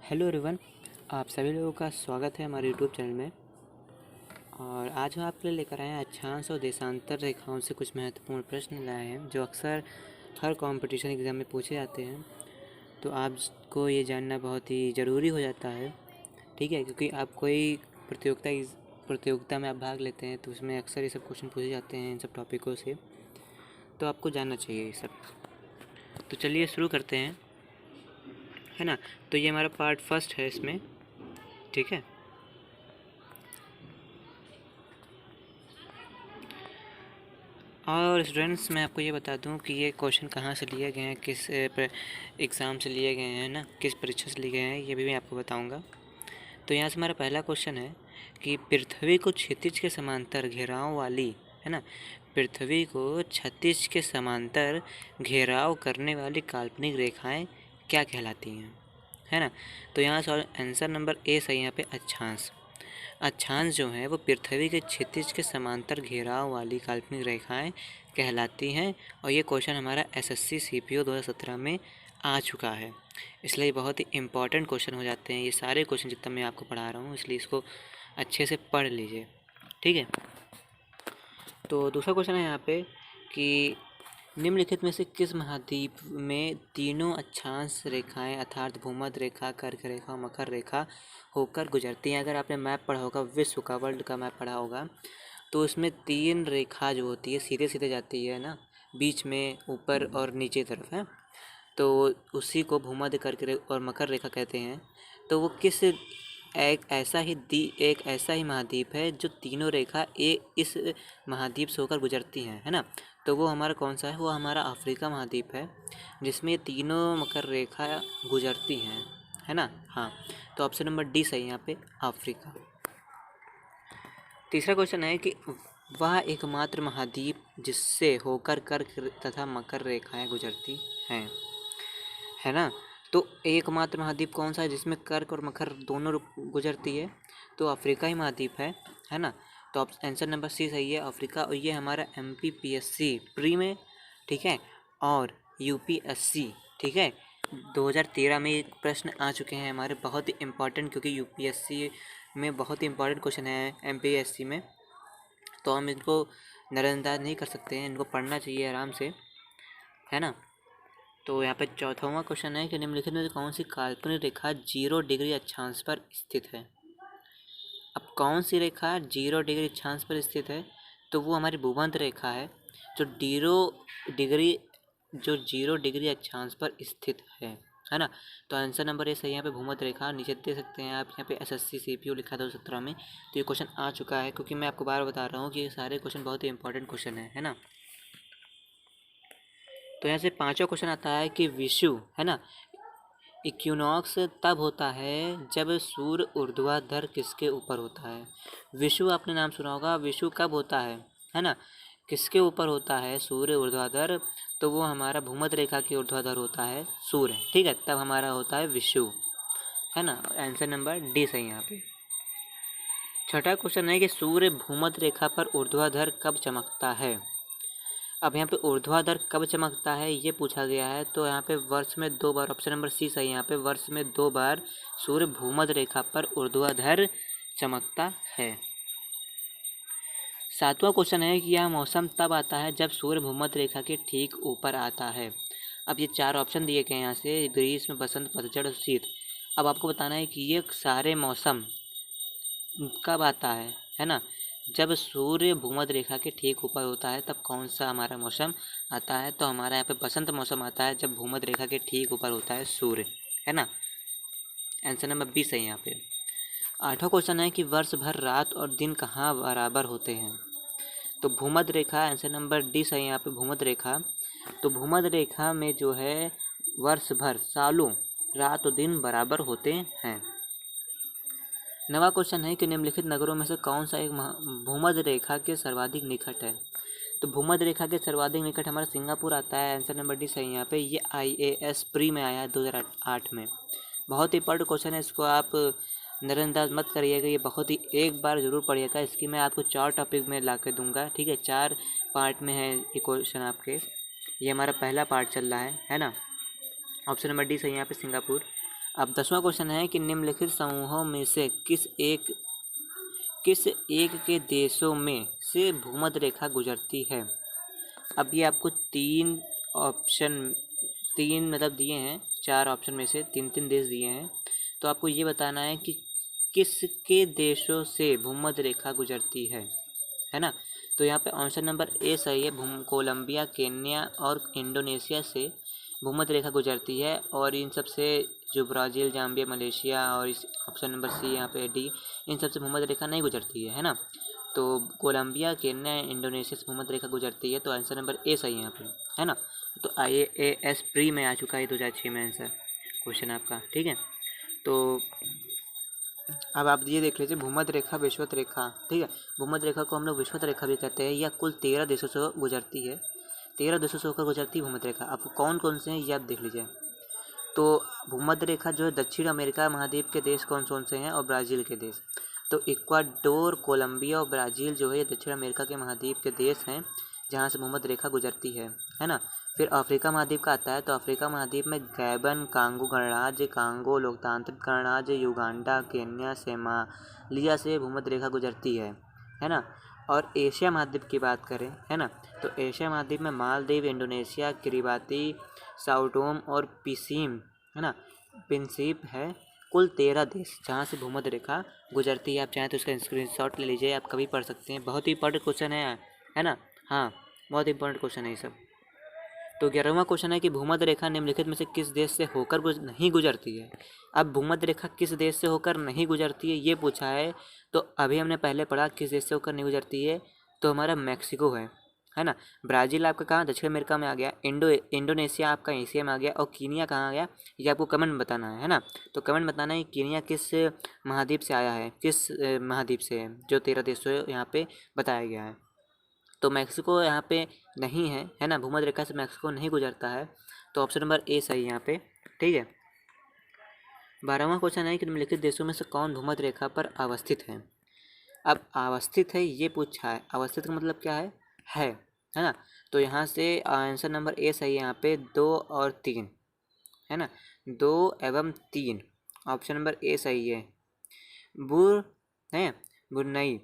Hello everyone, आप सभी लोगों का स्वागत है हमारे यूट्यूब चैनल में। और आज हम आपके लिए लेकर आए हैं अक्षांश और देशांतर रेखाओं से कुछ महत्वपूर्ण प्रश्न लाए हैं जो अक्सर हर कंपटीशन एग्ज़ाम में पूछे जाते हैं। तो आपको ये जानना बहुत ही ज़रूरी हो जाता है, ठीक है, क्योंकि आप कोई प्रतियोगिता में आप भाग लेते हैं तो उसमें अक्सर ये सब क्वेश्चन पूछे जाते हैं इन सब टॉपिकों से, तो आपको जानना चाहिए ये सब। तो चलिए शुरू करते हैं, है ना। तो ये हमारा पार्ट फर्स्ट है इसमें, ठीक है। और स्टूडेंट्स, मैं आपको ये बता दूं कि ये क्वेश्चन कहाँ से लिए गए हैं, किस एग्ज़ाम से लिए गए हैं ना, किस परीक्षा से लिए गए हैं, ये भी मैं आपको बताऊंगा। तो यहाँ से हमारा पहला क्वेश्चन है कि पृथ्वी को क्षितिज के समांतर घेराव वाली, है ना, पृथ्वी को क्षितिज के समांतर घेराव करने वाली काल्पनिक रेखाएं क्या कहलाती हैं, है ना। तो यहाँ से आंसर नंबर ए सही यहाँ पे अक्षांश। अक्षांश जो है वो पृथ्वी के क्षितिज के समांतर घेराव वाली काल्पनिक रेखाएं कहलाती हैं। और ये क्वेश्चन हमारा एसएससी सीपीओ 2017 में आ चुका है, इसलिए बहुत ही इम्पॉर्टेंट क्वेश्चन हो जाते हैं ये सारे क्वेश्चन जितना मैं आपको पढ़ा रहा हूँ, इसलिए इसको अच्छे से पढ़ लीजिए, ठीक है। तो दूसरा क्वेश्चन है यहाँ पे कि निम्नलिखित में से किस महाद्वीप में तीनों अक्षांश रेखाएं अर्थात भूमध्य रेखा, कर्क रेखा और मकर रेखा होकर गुजरती हैं। अगर आपने मैप पढ़ा होगा, विश्व का, वर्ल्ड का मैप पढ़ा होगा, तो उसमें तीन रेखा जो होती है सीधे सीधे जाती है ना, बीच में ऊपर और नीचे तरफ है, तो उसी को भूमध्य, कर्क और मकर रेखा कहते हैं। तो वो किस एक ऐसा ही महाद्वीप है जो तीनों रेखा इस महाद्वीप से होकर गुजरती हैं, है ना। तो वो हमारा कौन सा है, वो हमारा अफ्रीका महाद्वीप है जिसमें ये तीनों मकर रेखा गुजरती हैं, है ना। हाँ, तो ऑप्शन नंबर डी सही है यहाँ पे, अफ्रीका। तीसरा क्वेश्चन है कि वह एकमात्र महाद्वीप जिससे होकर कर्क तथा मकर रेखाएं गुजरती हैं, है ना। तो एकमात्र महाद्वीप कौन सा है जिसमें कर्क और मकर दोनों गुजरती है, तो अफ्रीका ही महाद्वीप है ना। तो आंसर नंबर सी सही है, अफ्रीका। और ये हमारा MPPSC प्री में, ठीक है, और UPSC, ठीक है, 2013 में एक प्रश्न आ चुके हैं हमारे, बहुत ही इम्पॉर्टेंट, क्योंकि UPSC में बहुत ही इम्पॉर्टेंट क्वेश्चन है MPSC में, तो हम इनको नज़रअंदाज नहीं कर सकते हैं, इनको पढ़ना चाहिए आराम से, है ना। तो यहाँ पे चौथावां क्वेश्चन है कि निम्नलिखित में से कौन सी काल्पनिक रेखा 0 डिग्री अक्षांश पर स्थित है। अब कौन सी रेखा 0 डिग्री अक्षांश पर स्थित है, तो वो हमारी भूमध्य रेखा है जो डिग्री जो 0 डिग्री अक्षांश पर स्थित है ना। तो आंसर नंबर ए सही है यहाँ पे, भूमध्य रेखा। नीचे दे सकते हैं आप यहाँ पे SSC CPO लिखा था 2017 में, तो ये क्वेश्चन आ चुका है, क्योंकि मैं आपको बार बता रहा हूँ कि ये सारे क्वेश्चन बहुत ही इंपॉर्टेंट क्वेश्चन है ना। तो यहाँ से पांचवा क्वेश्चन आता है कि विषुव, है ना, इक्विनॉक्स तब होता है जब सूर्य ऊर्ध्वाधर किसके ऊपर होता है। विषुव आपने नाम सुना होगा, विषुव कब होता है ना, किसके ऊपर होता है सूर्य ऊर्ध्वाधर, तो वो हमारा भूमध्य रेखा के ऊर्ध्वाधर होता है सूर्य, ठीक है, तब हमारा होता है विषुव, है ना। आंसर नंबर डी सही यहाँ पे। छठा क्वेश्चन है कि सूर्य भूमध्य रेखा पर ऊर्ध्वाधर कब चमकता है। अब यहाँ पे ऊर्ध्वाधर कब चमकता है ये पूछा गया है, तो यहाँ पे वर्ष में 2 बार, ऑप्शन नंबर सी सही है यहाँ पे, वर्ष में 2 बार सूर्य भूमध्य रेखा पर ऊर्ध्वाधर चमकता है। सातवां क्वेश्चन है कि यह मौसम तब आता है जब सूर्य भूमध्य रेखा के ठीक ऊपर आता है। अब ये 4 ऑप्शन दिए गए हैं यहाँ से, ग्रीष्म, बसंत, पतझड़ और शीत। अब आपको बताना है कि ये सारे मौसम कब आता है ना। जब सूर्य भूमध्य रेखा के ठीक ऊपर होता है तब कौन सा हमारा मौसम आता है, तो हमारा यहाँ पे बसंत मौसम आता है जब भूमध्य रेखा के ठीक ऊपर होता है सूर्य, है ना। आंसर नंबर बी सही है यहाँ पे। आठवां क्वेश्चन है कि वर्ष भर रात और दिन कहाँ बराबर होते हैं, तो भूमध्य रेखा, आंसर नंबर डी सही है यहाँ पे, भूमध्य रेखा। तो भूमध्य रेखा में जो है वर्ष भर, सालों, रात और दिन बराबर होते हैं। नवा क्वेश्चन है कि निम्नलिखित नगरों में से कौन सा एक भूमध्य रेखा के सर्वाधिक निकट है, तो भूमध्य रेखा के सर्वाधिक निकट हमारा सिंगापुर आता है। आंसर नंबर डी सही है यहाँ पे, ये IAS प्री में आया है 2008 में। बहुत ही इंपॉर्टेंट क्वेश्चन है, इसको आप नज़रअंदाज मत करिएगा, ये बहुत ही एक बार ज़रूर पढ़िएगा। इसकी मैं आपको 4 टॉपिक में ला के दूँगा, ठीक है, 4 पार्ट में है ये क्वेश्चन आपके, ये हमारा पहला पार्ट चल रहा है ना। ऑप्शन नंबर डी सही है यहाँ पे, सिंगापुर। अब 10वां क्वेश्चन है कि निम्नलिखित समूहों में से किस एक के देशों में से भूमध्य रेखा गुजरती है। अब ये आपको तीन मतलब दिए हैं, 4 ऑप्शन में से 3 देश दिए हैं। तो आपको ये बताना है कि किसके देशों से भूमध्य रेखा गुजरती है ना। तो यहाँ पे ऑप्शन नंबर ए सही है, कोलंबिया, केन्या और इंडोनेशिया से भूमध्य रेखा गुजरती है। और इन सब से जो ब्राज़ील, जाम्बिया, मलेशिया और इस ऑप्शन नंबर सी यहाँ पे डी, इन सब से भूमध्य रेखा नहीं गुजरती है ना। तो कोलंबिया, केन्या, इंडोनेशिया से भूमध्य रेखा गुजरती है, तो आंसर नंबर ए सही है यहाँ पे, है ना। तो IAS प्री में आ चुका है 2006 में आंसर क्वेश्चन आपका, ठीक है। तो अब आप ये देख लीजिए, भूमध्य रेखा, विषुवत रेखा, ठीक है। भूमध्य रेखा को हम लोग विषुवत रेखा भी कहते हैं। यह कुल 13 देशों से गुजरती है, 13 देशों से होकर गुजरती है भूमध्य रेखा। अब कौन कौन से हैं ये आप देख लीजिए। तो भूमध्य रेखा जो है दक्षिण अमेरिका महाद्वीप के देश कौन कौन से हैं, और ब्राज़ील के देश। तो इक्वाडोर, कोलंबिया और ब्राज़ील जो है ये दक्षिण अमेरिका के महाद्वीप के देश हैं जहाँ से भूमध्य रेखा गुजरती है ना। फिर अफ्रीका महाद्वीप का आता है, तो अफ्रीका महाद्वीप में गैबन, कांगो गणराज्य, कांगो लोकतांत्रिक गणराज्य, युगांडा, केन्या, सोमालिया से भूमध्य रेखा गुजरती है ना। और एशिया महाद्वीप की बात करें, है ना, तो एशिया महाद्वीप में मालदीव, इंडोनेशिया, किरिबाती, साओटोम और पिसीम, है ना, प्रिंसिप है। कुल 13 देश जहाँ से भूमध्य रेखा गुजरती है। आप चाहें तो इसका स्क्रीनशॉट ले लीजिए, आप कभी पढ़ सकते हैं। बहुत ही इंपॉर्टेंट क्वेश्चन है ना। हाँ, बहुत इंपॉर्टेंट क्वेश्चन है ये सब। तो 11वां क्वेश्चन है कि भूमध्य रेखा निम्नलिखित में से किस देश से होकर नहीं गुजरती है। अब भूमध्य रेखा किस देश से होकर नहीं गुजरती है ये पूछा है। तो अभी हमने पहले पढ़ा किस देश से होकर नहीं गुजरती है, तो हमारा मैक्सिको है ना। ब्राज़ील आपका कहाँ, दक्षिण अमेरिका में आ गया। इंडोनेशिया आपका एशिया में आ गया। और कीनिया कहाँ आ गया, ये आपको कमेंट में बताना है ना। तो कमेंट बताना है कीनिया किस महाद्वीप से आया है, किस महाद्वीप से है, जो 13 देशों यहाँ पे बताया गया है। तो मैक्सिको यहाँ पे नहीं है ना, भूमध्य रेखा से मैक्सिको नहीं गुजरता है। तो ऑप्शन नंबर ए सही है यहाँ पे, ठीक है। 12वां क्वेश्चन है कि निम्नलिखित देशों में से कौन भूमध्य रेखा पर अवस्थित है। अब अवस्थित है ये पूछा है, अवस्थित का मतलब क्या है ना। तो यहाँ से आंसर नंबर ए सही है यहाँ पे, 2 और 3, है ना, 2 एवं 3, ऑप्शन नंबर ए सही है। ब्रुनई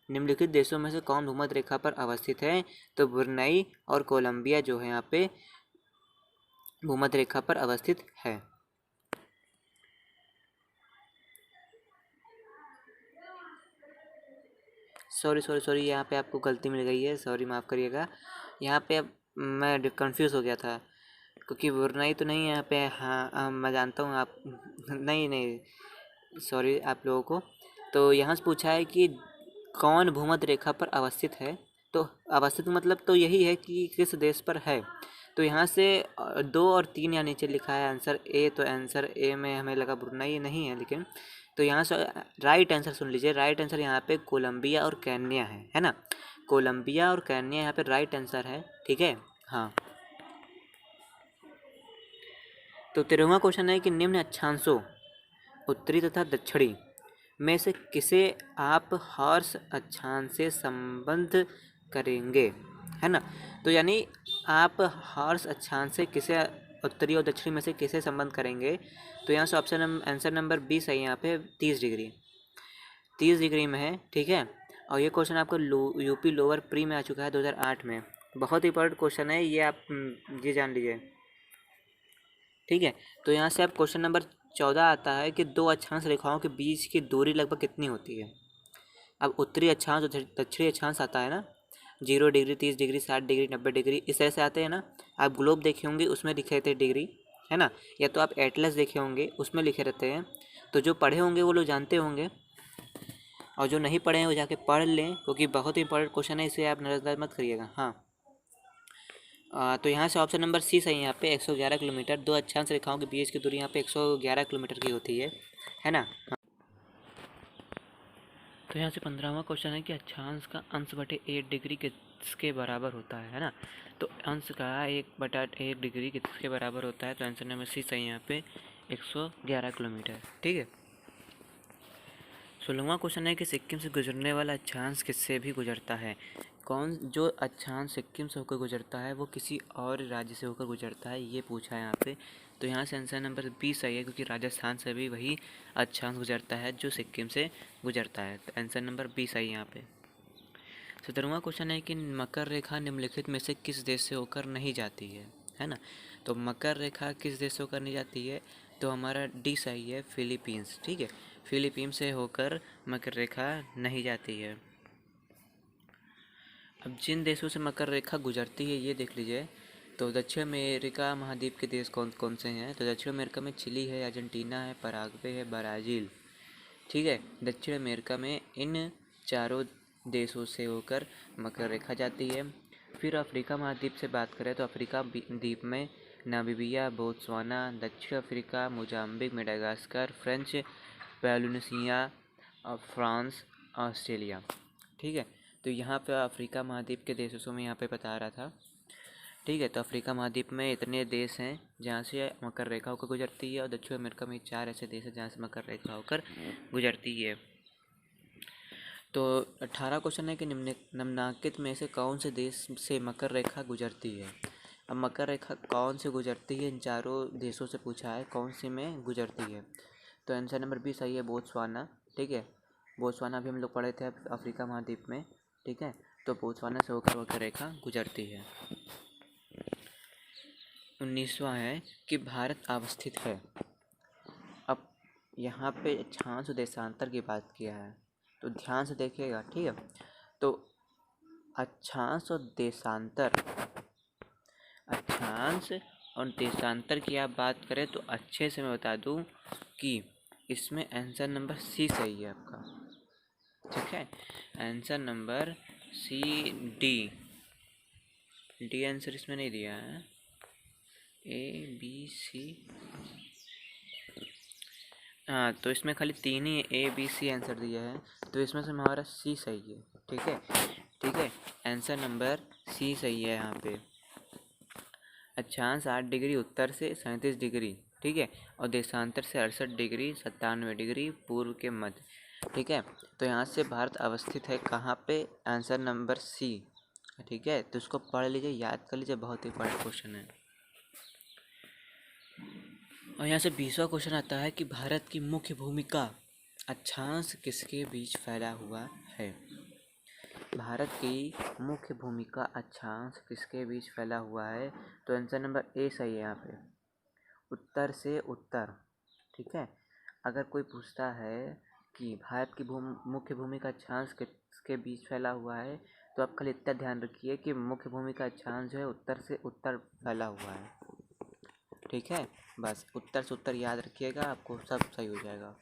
निम्नलिखित देशों में से कौन भूमध्य रेखा पर अवस्थित है। तो ब्रुनई और कोलंबिया जो है यहाँ पे भूमध्य रेखा पर अवस्थित है। सॉरी यहाँ पे आपको गलती मिल गई है, सॉरी माफ़ करिएगा। यहाँ पे अब मैं कंफ्यूज हो गया था, क्योंकि ब्रुनई तो नहीं है यहाँ पे। हाँ मैं जानता हूँ आप नहीं सॉरी आप लोगों को। तो यहाँ से पूछा है कि कौन भूमध्य रेखा पर अवस्थित है। तो अवस्थित मतलब तो यही है कि किस देश पर है। तो यहाँ से 2 और 3 यहाँ नीचे लिखा है आंसर ए, तो आंसर ए में हमें लगा ब्रुनई नहीं है, लेकिन तो यहाँ से राइट आंसर सुन लीजिए। राइट आंसर यहाँ पे कोलंबिया और केन्या है ना। कोलंबिया और केन्या यहाँ पे राइट आंसर है, ठीक है। हाँ, तो 13वां क्वेश्चन है कि निम्न अक्षांशों उत्तरी तथा दक्षिणी में से किसे आप हॉर्स अक्षांश से संबंध करेंगे, है ना। तो यानी आप हॉर्स अक्षांश से किसे उत्तरी और दक्षिणी में से किसे संबंध करेंगे। तो यहाँ से ऑप्शन आंसर नंबर बी सही है यहाँ पे, 30 डिग्री में है, ठीक है। और ये क्वेश्चन आपको यूपी लोअर प्री में आ चुका है 2008 में। बहुत इंपॉर्टेंट क्वेश्चन है ये, आप ये जान लीजिए, ठीक है। तो यहाँ से आप क्वेश्चन नंबर 14 आता है कि 2 अक्षांश रेखाओं के बीच की दूरी लगभग कितनी होती है। अब उत्तरी अक्षांश और दक्षिणी अक्षांश आता है ना, 0 डिग्री, 30 डिग्री, 60 डिग्री, 90 डिग्री, इस तरह से आते हैं ना। आप ग्लोब देखे होंगे उसमें लिखे रहते हैं डिग्री, है ना, या तो आप एटलस देखे होंगे उसमें लिखे रहते हैं। तो जो पढ़े होंगे वो लोग जानते होंगे, और जो नहीं पढ़े हैं वो जाके पढ़ लें, क्योंकि बहुत ही इंपॉर्टेंट क्वेश्चन है, इसे आप नज़रअंदाज मत करिएगा। हाँ, तो यहाँ से ऑप्शन नंबर सी सही है यहाँ पे, 111 किलोमीटर। 2 अक्षांश रेखाओं के बीच की दूरी यहाँ पे 111 किलोमीटर की होती है ना। तो यहाँ से 15वां क्वेश्चन है कि अक्षांश का अंश बटे 1 डिग्री किसके बराबर होता है ना। तो अंश का 1/8 डिग्री किसके बराबर होता है। तो आंसर नंबर सी सही है यहाँ पे, 111 किलोमीटर, ठीक है। 16वां क्वेश्चन है कि सिक्किम से गुजरने वाला अक्षांश किससे भी गुजरता है। कौन जो अक्षांश सिक्किम से होकर गुजरता है वो किसी और राज्य से होकर गुजरता है, ये पूछा है यहाँ पे। तो यहाँ से आंसर नंबर 20 सही है, क्योंकि राजस्थान से भी वही अक्षांश गुजरता है जो सिक्किम से गुजरता है। तो आंसर नंबर 20 सही है यहाँ पे। 17वां क्वेश्चन है कि मकर रेखा निम्नलिखित में से किस देश से होकर नहीं जाती है ना। तो मकर रेखा किस देश से होकर नहीं जाती है, तो हमारा डी सही है, फिलीपींस। ठीक है, फिलीपींस से होकर मकर रेखा नहीं जाती है। अब जिन देशों से मकर रेखा गुजरती है ये देख लीजिए। तो दक्षिण अमेरिका महाद्वीप के देश कौन कौन से हैं, तो दक्षिण अमेरिका में चिली है, अर्जेंटीना है, पराग्वे है, ब्राज़ील। ठीक है, दक्षिण अमेरिका में इन चारों देशों से होकर मकर रेखा जाती है। फिर अफ्रीका महाद्वीप से बात करें तो अफ्रीका द्वीप में नामीबिया, बोत्सवाना, दक्षिण Africa, Mozambique, Madagascar, French Polynesia और फ्रांस, ऑस्ट्रेलिया। ठीक है, तो यहाँ पे अफ्रीका महाद्वीप के देशों में यहाँ पे बता रहा था। ठीक है, तो अफ्रीका महाद्वीप में इतने देश हैं जहाँ से मकर रेखा होकर गुजरती है, और दक्षिण अमेरिका में 4 ऐसे देश हैं जहाँ से मकर रेखा होकर गुजरती है। तो 18 क्वेश्चन है कि निम्नलिखित में से कौन से देश से मकर रेखा गुजरती है। अब मकर रेखा कौन से गुजरती है, इन चारों देशों से पूछा है कौन से में गुजरती है। तो आंसर नंबर 20 सही है, बोत्सवाना। ठीक है, बोत्सवाना भी हम लोग पढ़े थे अफ्रीका महाद्वीप में। ठीक है, तो बोत्सवाना से होकर मकर रेखा गुजरती है। 19वां है कि भारत अवस्थित है। अब यहाँ पे अक्षांश देशांतर की बात किया है, तो ध्यान से देखिएगा। ठीक है, तो अक्षांश और देशांतर की आप बात करें तो अच्छे से मैं बता दूं कि इसमें आंसर नंबर सी सही है आपका। ठीक है, answer number C, D answer इसमें नहीं दिया है, ए बी सी। हाँ, तो इसमें खाली 3 ही ए बी सी आंसर दिया है, तो इसमें से हमारा सी सही है। ठीक है, ठीक है, आंसर नंबर सी सही है यहाँ पे। अक्षांश 8 डिग्री उत्तर से 37 डिग्री, ठीक है, और देशांतर से 68 डिग्री 97 डिग्री पूर्व के मध्य। ठीक है, तो यहाँ से भारत अवस्थित है कहाँ पे, आंसर नंबर सी। ठीक है, तो इसको पढ़ लीजिए, याद कर लीजिए, बहुत ही बड़ा क्वेश्चन है। और यहाँ से 20वां क्वेश्चन आता है कि भारत की मुख्य भूमिका अक्षांश किसके बीच फैला हुआ है। भारत की मुख्य भूमिका अक्षांश किसके बीच फैला हुआ है, तो आंसर नंबर ए सही है यहाँ पे, उत्तर से उत्तर। ठीक है, अगर कोई पूछता है कि भारत की मुख्य भूमिका अक्षांश किसके बीच फैला हुआ है, तो आप खाली इतना ध्यान रखिए कि मुख्य भूमिका अक्षांश जो है उत्तर से उत्तर फैला हुआ है। ठीक है, बस उत्तर से उत्तर याद रखिएगा, आपको सब सही हो जाएगा।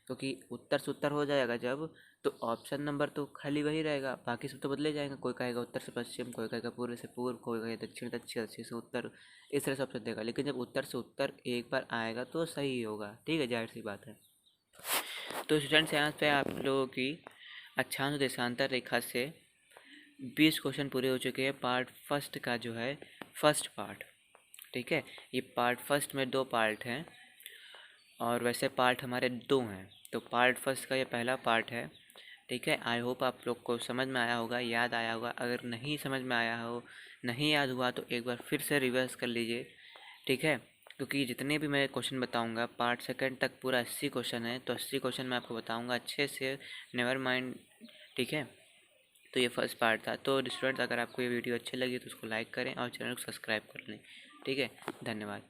क्योंकि उत्तर से उत्तर हो जाएगा जब, तो ऑप्शन नंबर तो खाली वही रहेगा, बाकी सब तो बदले जाएंगे। कोई कहेगा उत्तर से पश्चिम, कोई कहेगा पूर्व से पूर्व, कोई कहेगा दक्षिण दक्षिण से उत्तर, इस तरह से ऑप्शन देगा। लेकिन जब उत्तर से उत्तर एक बार आएगा तो सही होगा। ठीक है, जाहिर सी बात है। तो स्टूडेंट्स, यहाँ पे आप लोगों की अक्षांश देशांतर रेखा से 20 क्वेश्चन पूरे हो चुके हैं, पार्ट फर्स्ट का जो है फर्स्ट पार्ट। ठीक है, ये पार्ट फर्स्ट में 2 पार्ट हैं, और वैसे पार्ट हमारे 2 हैं। तो पार्ट फर्स्ट का ये पहला पार्ट है। ठीक है, आई होप आप लोग को समझ में आया होगा, याद आया होगा। अगर नहीं समझ में आया हो, नहीं याद हुआ, तो एक बार फिर से रिवर्स कर लीजिए। ठीक है, क्योंकि जितने भी मैं क्वेश्चन बताऊंगा पार्ट सेकंड तक पूरा 80 क्वेश्चन है, तो 80 क्वेश्चन मैं आपको बताऊंगा अच्छे से, नेवर माइंड। ठीक है, तो ये फर्स्ट पार्ट था। तो स्टूडेंट्स, अगर आपको ये वीडियो अच्छी लगी तो उसको लाइक करें और चैनल को सब्सक्राइब कर लें। ठीक है, धन्यवाद।